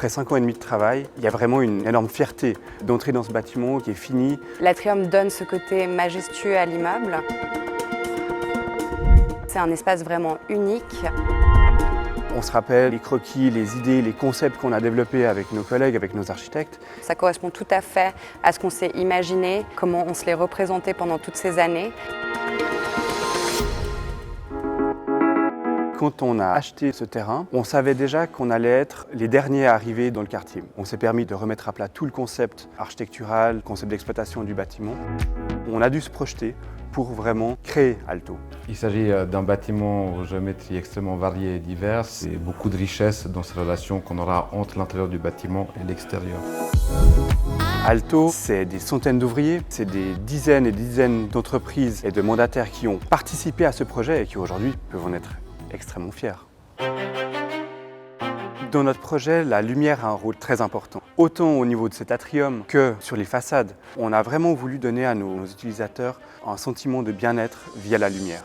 Après 5 ans et demi de travail, il y a vraiment une énorme fierté d'entrer dans ce bâtiment qui est fini. L'Atrium donne ce côté majestueux à l'immeuble. C'est un espace vraiment unique. On se rappelle les croquis, les idées, les concepts qu'on a développés avec nos collègues, avec nos architectes. Ça correspond tout à fait à ce qu'on s'est imaginé, comment on se l'est représenté pendant toutes ces années. Quand on a acheté ce terrain, on savait déjà qu'on allait être les derniers à arriver dans le quartier. On s'est permis de remettre à plat tout le concept architectural, le concept d'exploitation du bâtiment. On a dû se projeter pour vraiment créer Alto. Il s'agit d'un bâtiment aux géométries extrêmement variées et diverses et beaucoup de richesse dans ces relations qu'on aura entre l'intérieur du bâtiment et l'extérieur. Alto, c'est des centaines d'ouvriers, c'est des dizaines et dizaines d'entreprises et de mandataires qui ont participé à ce projet et qui aujourd'hui peuvent en être extrêmement fiers. Dans notre projet, la lumière a un rôle très important. Autant au niveau de cet atrium que sur les façades, on a vraiment voulu donner à nos utilisateurs un sentiment de bien-être via la lumière.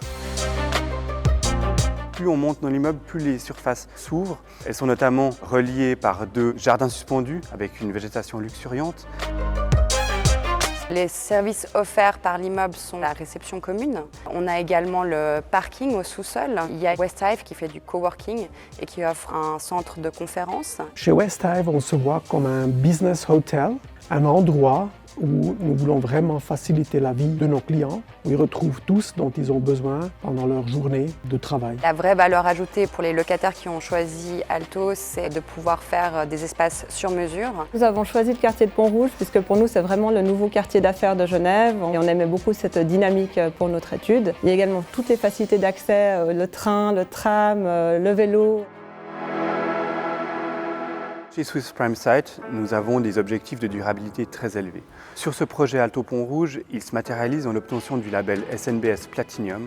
Plus on monte dans l'immeuble, plus les surfaces s'ouvrent. Elles sont notamment reliées par 2 jardins suspendus avec une végétation luxuriante. Les services offerts par l'immeuble sont la réception commune. On a également le parking au sous-sol. Il y a West Hive qui fait du coworking et qui offre un centre de conférence. Chez West Hive, on se voit comme un business hotel, un endroit où nous voulons vraiment faciliter la vie de nos clients, où ils retrouvent tout ce dont ils ont besoin pendant leur journée de travail. La vraie valeur ajoutée pour les locataires qui ont choisi Alto, c'est de pouvoir faire des espaces sur mesure. Nous avons choisi le quartier de Pont-Rouge puisque pour nous c'est vraiment le nouveau quartier d'affaires de Genève et on aimait beaucoup cette dynamique pour notre étude. Il y a également toutes les facilités d'accès, le train, le tram, le vélo. Chez Swiss Prime Site, nous avons des objectifs de durabilité très élevés. Sur ce projet Alto Pont-Rouge, il se matérialise en l'obtention du label SNBS Platinum.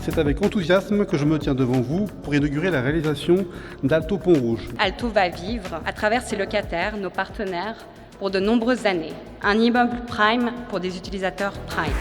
C'est avec enthousiasme que je me tiens devant vous pour inaugurer la réalisation d'Alto Pont-Rouge. Alto va vivre à travers ses locataires, nos partenaires, pour de nombreuses années. Un immeuble prime pour des utilisateurs prime.